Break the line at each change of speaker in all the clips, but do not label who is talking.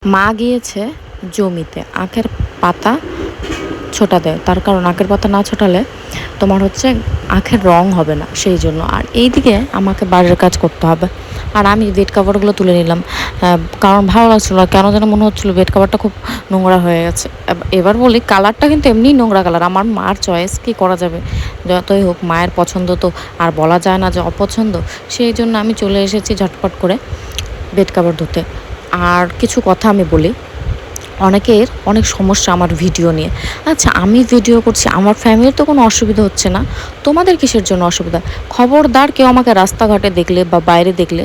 মা গিয়েছে জমিতে আখের পাতা ছোটাতে, তার কারণ আখের পাতা না ছোটালে তোমার হচ্ছে আখের রং হবে না, সেই জন্য। আর এইদিকে আমাকে বাড়ির কাজ করতে হবে, আর আমি বেড কাভারগুলো তুলে নিলাম, কারণ ভালো লাগছিল না, কেন যেন মনে হচ্ছিলো বেড কাভারটা খুব নোংরা হয়ে গেছে। এবার বলি, কালারটা কিন্তু এমনিই নোংরা কালার, আমার মার চয়েস, কী করা যাবে, যতই হোক মায়ের পছন্দ তো আর বলা যায় না যে অপছন্দ। সেই জন্য আমি চলে এসেছি ঝটপট করে বেড কাভার ধুতে। আর কিছু কথা আমি বলি, অনেকের অনেক সমস্যা আমার ভিডিও নিয়ে। আচ্ছা, আমি ভিডিও করছি, আমার ফ্যামিলির তো কোনো অসুবিধা হচ্ছে না, তোমাদের কিসের জন্য অসুবিধা? খবরদার কেউ আমাকে রাস্তাঘাটে দেখলে বা বাইরে দেখলে,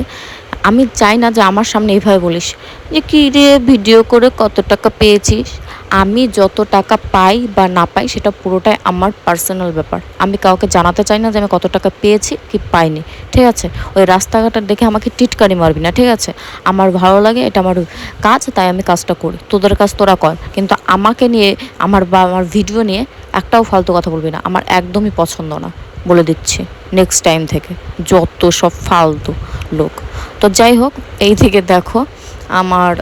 আমি চাই না যে আমার সামনে এইভাবে বলিস যে কী রে ভিডিও করে কত টাকা পেয়েছিস। আমি যত টাকা পাই বা না পাই সেটা পুরোটাই আমার পার্সোনাল ব্যাপার, আমি কাউকে জানাতে চাই না যে আমি কত টাকা পেয়েছি কি পাইনি, ঠিক আছে? ওই রাস্তাঘাটে দেখে আমাকে টিটকারি মারবি না, ঠিক আছে? আমার ভালো লাগে, এটা আমার কাজ, তাই আমি কাজটা করি, তোদের কাজ তোরা কর, কিন্তু আমাকে নিয়ে আমার ভিডিও নিয়ে একটাও ফালতু কথা বলবি না, আমার একদমই পছন্দ না, বলে দিচ্ছি নেক্সট টাইম থেকে। যত সব ফালতু লোক। তো যাই হোক, এই থেকে দেখো আমার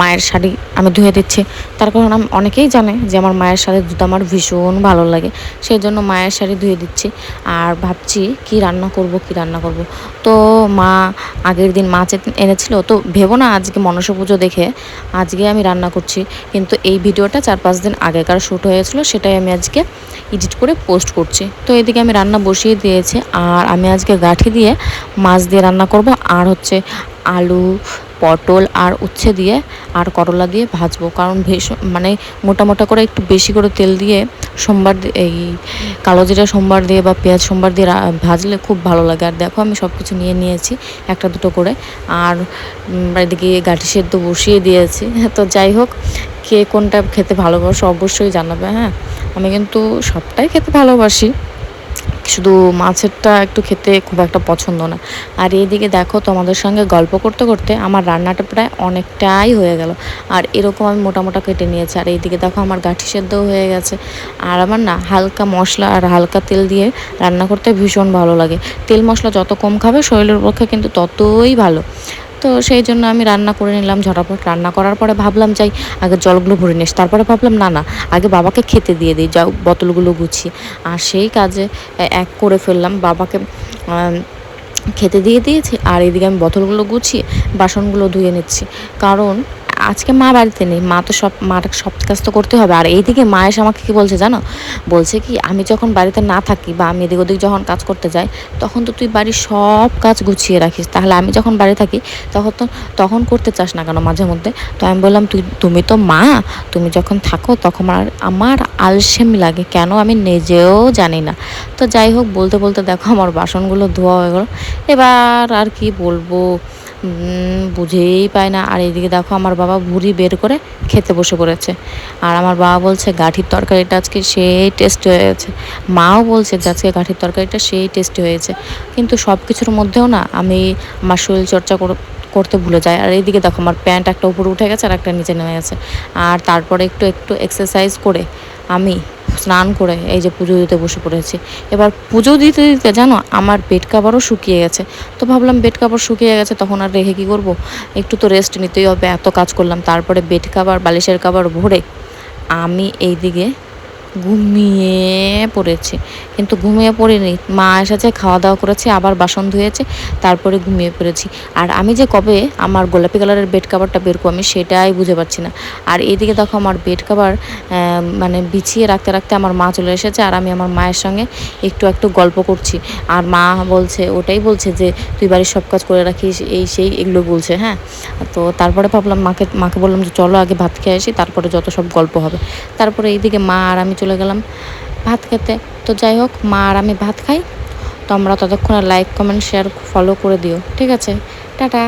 মায়ের শাড়ি আমি ধুয়ে দিচ্ছি, তার কারণ অনেকেই জানে যে আমার মায়ের শাড়ি ধুতে আমার ভীষণ ভালো লাগে, সেই জন্য মায়ের শাড়ি ধুয়ে দিচ্ছি। আর ভাবছি কি রান্না করব। তো মা আগের দিন মাছ এনেছিল, তো ভেবো না আজকে মনসা পুজো দেখে আজকে আমি রান্না করছি, কিন্তু এই ভিডিওটা 4-5 দিন আগেকার শ্যুট হয়েছিল, সেটাই আমি আজকে এডিট করে পোস্ট করছি। তো এদিকে আমি রান্না বসিয়ে দিয়েছি, আর আমি আজকে গাঁঠি দিয়ে মাছ দিয়ে রান্না করব, আর হচ্ছে আলু, পটল আর উচ্ছে দিয়ে আর করলা দিয়ে ভাজবো, কারণ মানে মোটা মোটা করে একটু বেশি করে তেল দিয়ে এই কালো জিরা সোমবার দিয়ে বা পেঁয়াজ সোমবার দিয়ে ভাজলে খুব ভালো লাগে। আর দেখো আমি সব কিছু নিয়ে নিয়েছি একটা দুটো করে, আর এদিকে গাঁঠি সেদ্ধ বসিয়ে দিয়েছি। তো যাই হোক, কে কোনটা খেতে ভালোবাসো অবশ্যই জানাবে, হ্যাঁ? আমি কিন্তু সবটাই খেতে ভালোবাসি, শুধু মাছেরটা একটু খেতে খুব একটা পছন্দ না। আর এইদিকে দেখো, তোমাদের সঙ্গে গল্প করতে করতে আমার রান্নাটা প্রায় অনেকটাই হয়ে গেল, আর এরকম আমি মোটা মোটা কেটে নিয়েছি। আর এইদিকে দেখো আমার গাঁঠি সেদ্ধও হয়ে গেছে। আর আমার না হালকা মশলা আর হালকা তেল দিয়ে রান্না করতে ভীষণ ভালো লাগে, তেল মশলা যত কম খাবে শরীরের পক্ষে কিন্তু ততই ভালো। তো সেই জন্য আমি রান্না করে নিলাম ঝটাপট। রান্না করার পরে ভাবলাম যাই আগে জলগুলো ভরে নিস, তারপরে ভাবলাম না আগে বাবাকে খেতে দিয়ে দিই, যাও বোতলগুলো গুছিয়ে। আর সেই কাজে এক করে ফেললাম, বাবাকে খেতে দিয়ে দিয়েছি, আর এদিকে আমি বোতলগুলো গুছিয়ে বাসনগুলো ধুয়ে নিচ্ছি, কারণ আজকে মা বাড়িতে নেই, মার সব কাজ তো করতে হবে। আর এইদিকে মা এসে আমাকে কী বলছে জানো? বলছে কি, আমি যখন বাড়িতে না থাকি বা আমি এদিক ওদিক যখন কাজ করতে যাই, তখন তো তুই বাড়ির সব কাজ গুছিয়ে রাখিস, তাহলে আমি যখন বাড়ি থাকি তখন করতে চাস না কেন মাঝে মধ্যে? তো আমি বললাম, তুমি তো মা, তুমি যখন থাকো তখন আমার আলসেমি লাগে কেন আমি নিজেও জানি না। তো যাই হোক, বলতে বলতে দেখো আমার বাসনগুলো ধোয়া হয়ে গেল। এবার আর কি বলবো, বুঝেই পায় না। আর এইদিকে দেখো আমার বাবা ভুড়ি বের করে খেতে বসে পড়েছে, আর আমার বাবা বলছে গাঠির তরকারিটা আজকে সেই টেস্টি হয়েছে, মাও বলছে যে আজকে গাঠির তরকারিটা সেই টেস্টি হয়েছে। কিন্তু সব কিছুর মধ্যেও না আমি আমার শরীরচর্চা করতে ভুলে যায়। আর এইদিকে দেখো আমার প্যান্ট একটা উপরে উঠে গেছে আর একটা নিচে নেমে গেছে। আর তারপরে একটু একটু এক্সারসাইজ করে আমি স্নান করে এই যে পুজো দিতে বসে পড়েছি। এবার পুজো দিতে দিতে জানো আমার বেড কাভারও শুকিয়ে গেছে। তো ভাবলাম বেড কাভার শুকিয়ে গেছে, তখন আর রেখে কী করবো, একটু তো রেস্ট নিতেই হবে, এত কাজ করলাম। তারপরে বেড কাভার বালিশের কাভার ভরে আমি এইদিকে ঘুমিয়ে পড়েছি, কিন্তু ঘুমিয়ে পড়িনি, মা এসেছে, খাওয়া দাওয়া করেছে, আবার বাসন ধুয়েছে, তারপরে ঘুমিয়ে পড়েছি। আর আমি যে কবে আমার গোলাপি কালারের বেড কাভারটা বের করবো আমি সেটাই বুঝে পাচ্ছি না। আর এইদিকে দেখো আমার বেড কাভার মানে বিছিয়ে রাখতে রাখতে আমার মা চলে এসেছে, আর আমি আমার মায়ের সঙ্গে একটু একটু গল্প করছি। আর মা ওটাই বলছে যে তুই বাড়ির সব কাজ করে রাখিস, এই সেই এগুলো বলছে, হ্যাঁ। তো তারপরে ভাবলাম মাকে বললাম যে চলো আগে ভাত খেয়ে আসি, তারপরে যত সব গল্প হবে। তারপরে এইদিকে মা আর আমি চলে গেলাম ভাত খেতে। তো যাই হোক, মা আর আমি ভাত খাই, তোমরা ততক্ষণে লাইক কমেন্ট শেয়ার ফলো করে দিও, ঠিক আছে? টাটা।